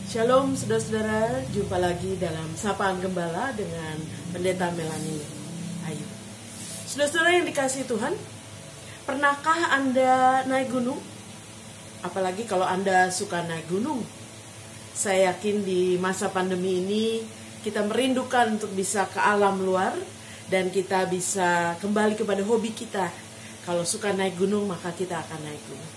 Shalom saudara-saudara, jumpa lagi dalam Sapaan Gembala dengan Pendeta Melanie Ayu. Saudara-saudara yang dikasihi Tuhan, pernahkah Anda naik gunung? Apalagi kalau Anda suka naik gunung. Saya yakin di masa pandemi ini kita merindukan untuk bisa ke alam luar dan kita bisa kembali kepada hobi kita. Kalau suka naik gunung, maka kita akan naik gunung.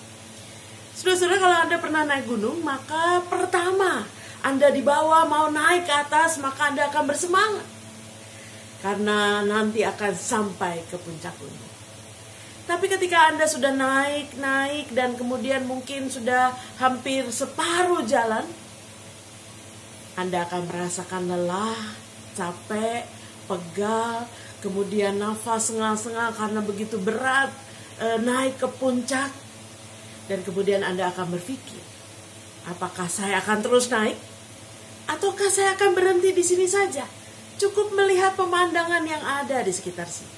Saudara-saudara, kalau Anda pernah naik gunung, maka pertama Anda di bawah mau naik ke atas, maka Anda akan bersemangat. Karena nanti akan sampai ke puncak gunung. Tapi ketika Anda sudah naik dan kemudian mungkin sudah hampir separuh jalan, Anda akan merasakan lelah, capek, pegal, kemudian nafas sengal-sengal karena begitu berat naik ke puncak. Dan kemudian Anda akan berpikir, apakah saya akan terus naik? Ataukah saya akan berhenti di sini saja? Cukup melihat pemandangan yang ada di sekitar sini.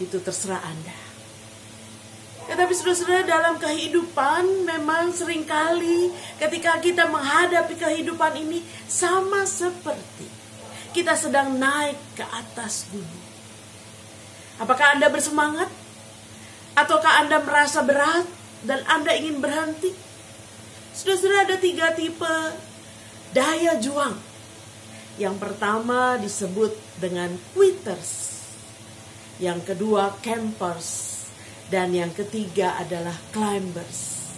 Itu terserah Anda. Tetapi saudara-saudara, dalam kehidupan memang seringkali ketika kita menghadapi kehidupan ini sama seperti kita sedang naik ke atas gunung. Apakah Anda bersemangat? Ataukah Anda merasa berat dan Anda ingin berhenti? Saudara-saudara, ada 3 tipe daya juang. Yang pertama disebut dengan quitters. Yang kedua campers. Dan yang ketiga adalah climbers.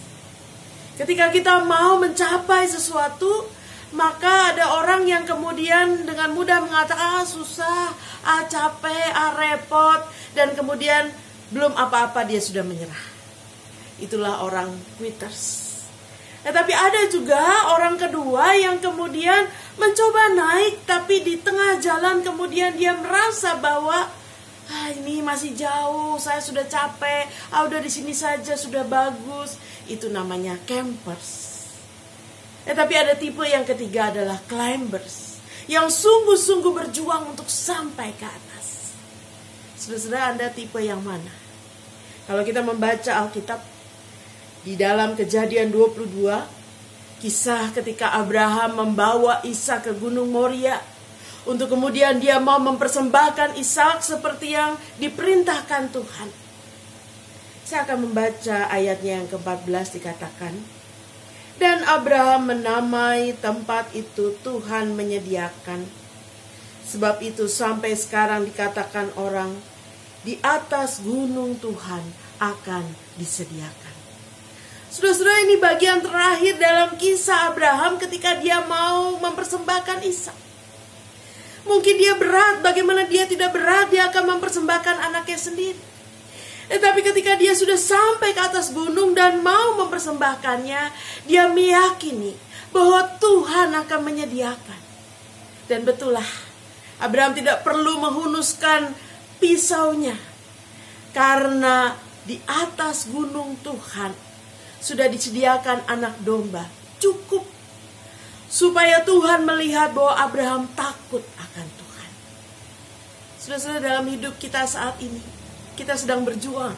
Ketika kita mau mencapai sesuatu, maka ada orang yang kemudian dengan mudah mengatakan, susah, capek, repot. Dan kemudian belum apa-apa dia sudah menyerah. Itulah orang quitters. Tetapi ada juga orang kedua yang kemudian mencoba naik, tapi di tengah jalan kemudian dia merasa bahwa ini masih jauh, saya sudah capek, udah di sini saja sudah bagus. Itu namanya campers. Tetapi ada tipe yang ketiga adalah climbers, yang sungguh-sungguh berjuang untuk sampai ke atas. Saudara-saudara, Anda tipe yang mana? Kalau kita membaca Alkitab, di dalam Kejadian 22, kisah ketika Abraham membawa Ishak ke Gunung Moria, untuk kemudian dia mau mempersembahkan Ishak seperti yang diperintahkan Tuhan. Saya akan membaca ayatnya yang ke-14, dikatakan, dan Abraham menamai tempat itu Tuhan menyediakan. Sebab itu sampai sekarang dikatakan orang, di atas gunung Tuhan akan disediakan. Saudara-saudara, ini bagian terakhir dalam kisah Abraham ketika dia mau mempersembahkan Ishak. Mungkin dia berat, bagaimana dia tidak berat, dia akan mempersembahkan anaknya sendiri. Tetapi ketika dia sudah sampai ke atas gunung dan mau mempersembahkannya, dia meyakini bahwa Tuhan akan menyediakan. Dan betullah, Abraham tidak perlu menghunuskan pisaunya, karena di atas gunung Tuhan sudah disediakan anak domba. Cukup supaya Tuhan melihat bahwa Abraham takut akan Tuhan. Saudara-saudara, dalam hidup kita saat ini, kita sedang berjuang.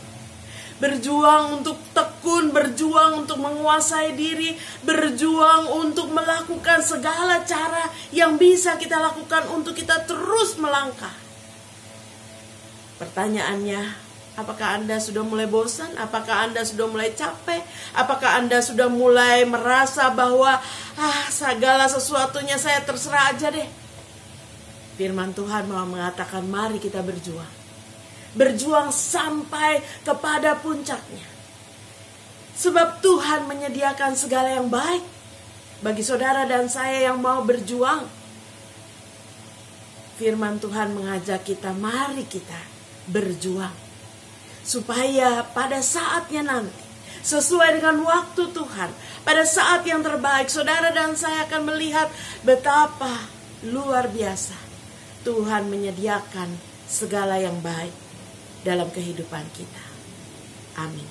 Berjuang untuk tekun, berjuang untuk menguasai diri, berjuang untuk melakukan segala cara yang bisa kita lakukan untuk kita terus melangkah. Pertanyaannya, apakah Anda sudah mulai bosan? Apakah Anda sudah mulai capek? Apakah Anda sudah mulai merasa bahwa segala sesuatunya saya terserah aja deh? Firman Tuhan mau mengatakan, mari kita berjuang. Berjuang sampai kepada puncaknya. Sebab Tuhan menyediakan segala yang baik bagi saudara dan saya yang mau berjuang. Firman Tuhan mengajak kita, mari kita berjuang. Supaya pada saatnya nanti, sesuai dengan waktu Tuhan, pada saat yang terbaik, saudara dan saya akan melihat betapa luar biasa Tuhan menyediakan segala yang baik dalam kehidupan kita. Amin.